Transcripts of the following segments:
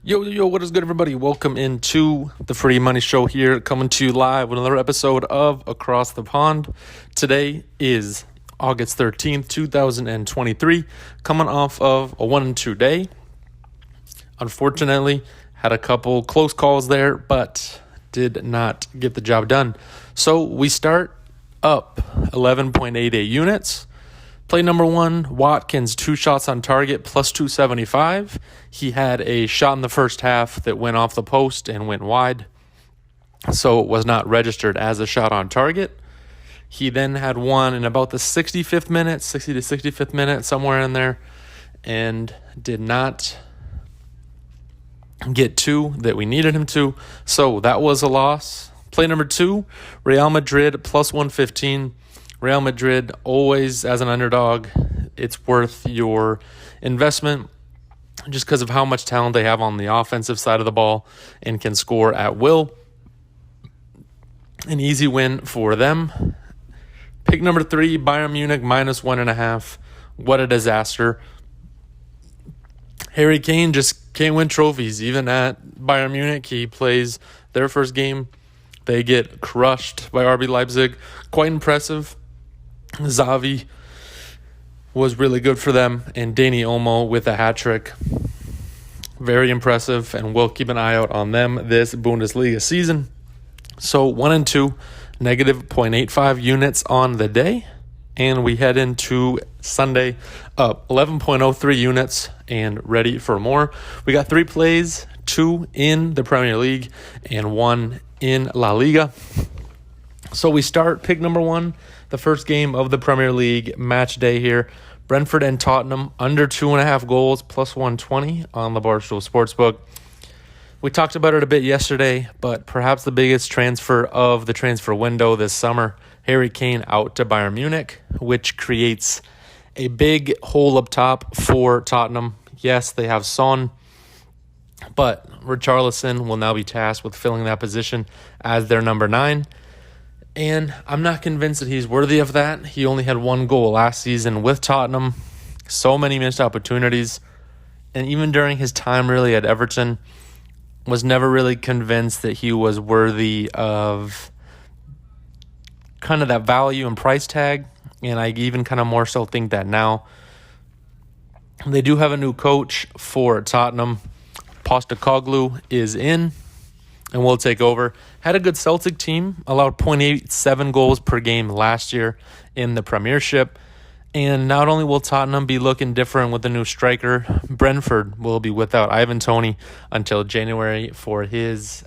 Yo, what is good, everybody? Welcome into the Free Money Show here, coming to you live with another episode of Across the Pond. Today is August 13th, 2023, coming off of a 1-2 day. Unfortunately, had a couple close calls there, but did not get the job done. So we start up 11.88 units. Play number one, Watkins, 2 shots on target, plus 275. He had a shot in the first half that went off the post and went wide, so it was not registered as a shot on target. He then had one in about the 65th minute, 60 to 65th minute, somewhere in there, and did not get two that we needed him to, so that was a loss. Play number two, Real Madrid, plus 115. Real Madrid, always as an underdog, it's worth your investment just because of how much talent they have on the offensive side of the ball and can score at will. An easy win for them. Pick number three, Bayern Munich, minus 1.5. What a disaster. Harry Kane just can't win trophies. Even at Bayern Munich, he plays their first game. They get crushed by RB Leipzig. Quite impressive. Xavi was really good for them, and Dani Olmo with a hat trick. Very impressive, and we'll keep an eye out on them this Bundesliga season. So 1-2, negative 0.85 units on the day, and we head into Sunday up 11.03 units and ready for more. We got 3 plays, 2 in the Premier League and 1 in La Liga. So we start pick number one, the first game of the Premier League match day here. Brentford and Tottenham, under 2.5 goals, plus 120 on the Barcelona Sportsbook. We talked about it a bit yesterday, but perhaps the biggest transfer of the transfer window this summer, Harry Kane out to Bayern Munich, which creates a big hole up top for Tottenham. Yes, they have Son, but Richarlison will now be tasked with filling that position as their number 9. And I'm not convinced that he's worthy of that. He only had 1 goal last season with Tottenham. So many missed opportunities. And even during his time really at Everton, was never really convinced that he was worthy of kind of that value and price tag. And I even kind of more so think that now. They do have a new coach for Tottenham. Postecoglou is in and will take over. Had a good Celtic team, allowed 0.87 goals per game last year in the Premiership. And not only will Tottenham be looking different with the new striker, Brentford will be without Ivan Toney until January for his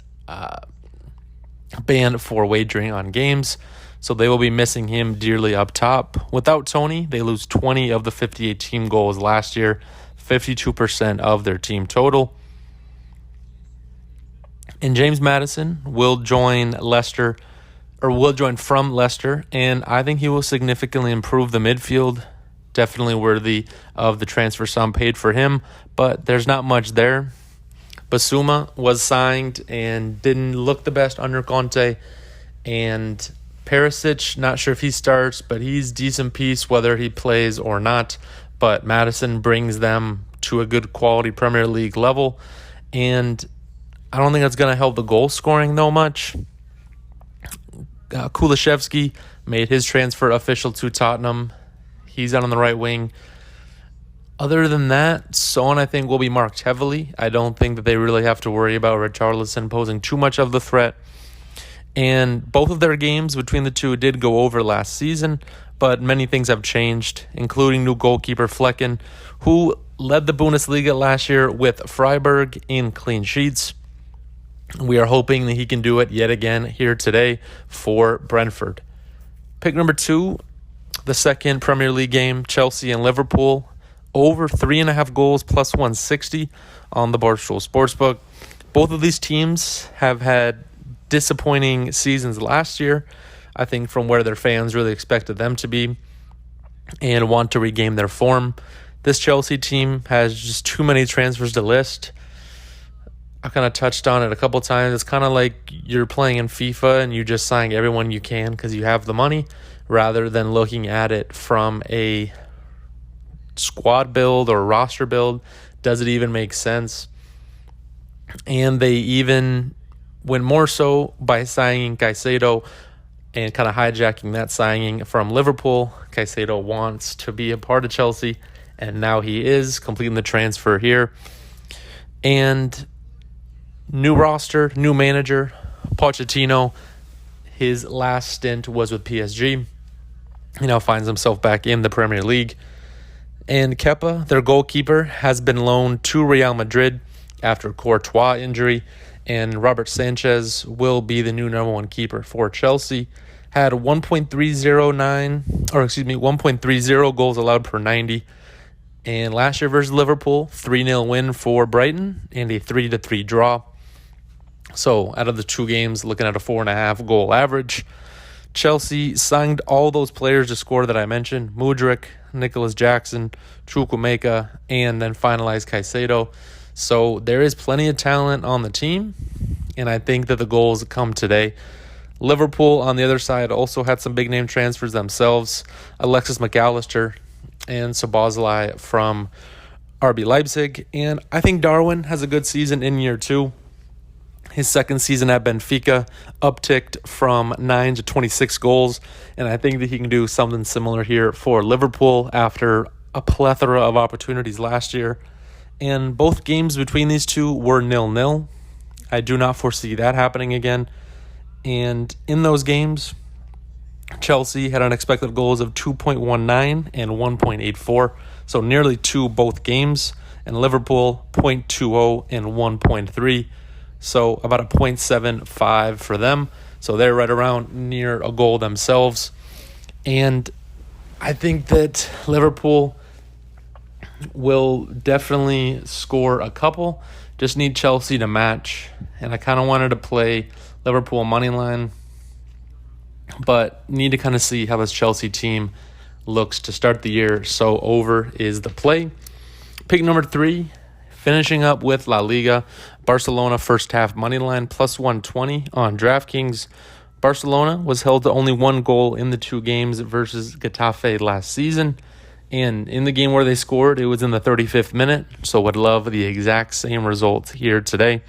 ban for wagering on games. So they will be missing him dearly up top. Without Toney, they lose 20 of the 58 team goals last year, 52% of their team total. And James Maddison will join Leicester, or will join from Leicester, and I think he will significantly improve the midfield. Definitely worthy of the transfer sum paid for him, but there's not much there. Basuma was signed and didn't look the best under Conte, and Perisic, not sure if he starts, but he's decent piece whether he plays or not. But Maddison brings them to a good quality Premier League level, and I don't think that's going to help the goal scoring though much. Kulishevsky made his transfer official to Tottenham. He's out on the right wing. Other than that, Son, I think, will be marked heavily. I don't think that they really have to worry about Richarlison posing too much of the threat. And both of their games between the two did go over last season, but many things have changed, including new goalkeeper Flecken, who led the Bundesliga last year with Freiburg in clean sheets. We are hoping that he can do it yet again here today for Brentford. Pick number 2, the second Premier League game, Chelsea and Liverpool. Over 3.5 goals, plus 160 on the Barcelona Sportsbook. Both of these teams have had disappointing seasons last year, I think, from where their fans really expected them to be and want to regain their form. This Chelsea team has just too many transfers to list. I kind of touched on it a couple times. It's kind of like you're playing in FIFA and you just sign everyone you can because you have the money, rather than looking at it from a squad build or roster build. Does it even make sense? And they even went more so by signing Caicedo and kind of hijacking that signing from Liverpool. Caicedo wants to be a part of Chelsea, and now he is completing the transfer here. And new roster, new manager, Pochettino. His last stint was with PSG. He now finds himself back in the Premier League. And Kepa, their goalkeeper, has been loaned to Real Madrid after Courtois injury. And Robert Sanchez will be the new number one keeper for Chelsea. Had 1.30 goals allowed per 90. And last year versus Liverpool, 3-0 win for Brighton and a 3-3 draw. So out of the two games, looking at a 4.5 goal average. Chelsea signed all those players to score that I mentioned. Mudryk, Nicholas Jackson, Chukwuemeka, and then finalized Caicedo. So there is plenty of talent on the team, and I think that the goals come today. Liverpool, on the other side, also had some big-name transfers themselves. Alexis McAllister and Szoboszlai from RB Leipzig. And I think Darwin has a good season in year two. His second season at Benfica upticked from 9 to 26 goals, and I think that he can do something similar here for Liverpool after a plethora of opportunities last year. And both games between these two were 0-0. I do not foresee that happening again. And in those games, Chelsea had unexpected goals of 2.19 and 1.84, so nearly 2 both games. And Liverpool, 0.20 and 1.3. So about a 0.75 for them. So they're right around near a goal themselves. And I think that Liverpool will definitely score a couple. Just need Chelsea to match. And I kind of wanted to play Liverpool money line, but need to kind of see how this Chelsea team looks to start the year. So over is the play. Pick number 3. Finishing up with La Liga, Barcelona first half money line plus 120 on DraftKings. Barcelona was held to only 1 goal in the 2 games versus Getafe last season. And in the game where they scored, it was in the 35th minute. So would love the exact same results here today.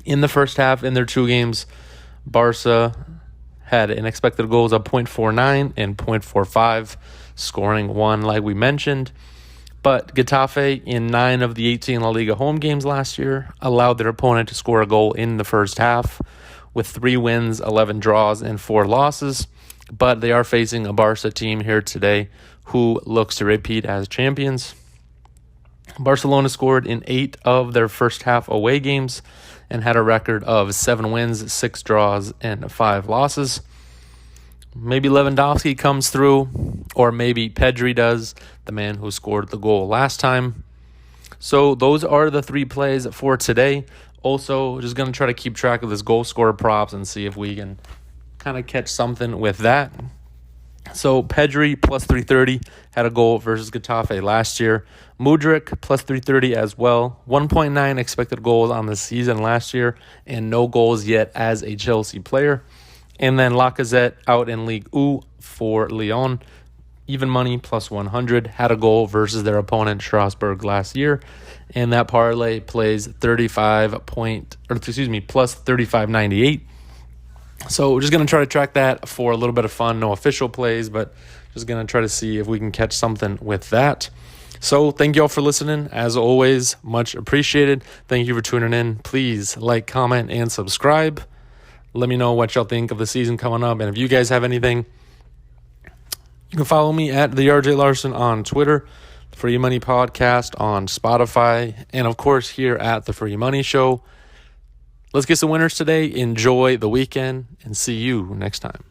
In the first half, in their 2 games, Barca had an expected goals of 0.49 and 0.45, scoring 1 like we mentioned. But Getafe, in 9 of the 18 La Liga home games last year, allowed their opponent to score a goal in the first half with 3 wins, 11 draws, and 4 losses. But they are facing a Barca team here today who looks to repeat as champions. Barcelona scored in 8 of their first half away games and had a record of 7 wins, 6 draws, and 5 losses. Maybe Lewandowski comes through, or maybe Pedri does, the man who scored the goal last time. So those are the 3 plays for today. Also, just going to try to keep track of this goal scorer props and see if we can kind of catch something with that. So Pedri plus 330 had a goal versus Getafe last year. Mudryk plus 330 as well. 1.9 expected goals on the season last year and no goals yet as a Chelsea player. And then Lacazette out in Ligue 1 for Lyon. Even money plus 100. Had a goal versus their opponent Strasbourg last year. And that parlay plays plus 35.98. So we're just going to try to track that for a little bit of fun. No official plays, but just going to try to see if we can catch something with that. So thank you all for listening. As always, much appreciated. Thank you for tuning in. Please like, comment, and subscribe. Let me know what y'all think of the season coming up. And if you guys have anything, you can follow me at the RJ Larson on Twitter, the Free Money Podcast on Spotify, and of course here at the Free Money Show. Let's get some winners today. Enjoy the weekend and see you next time.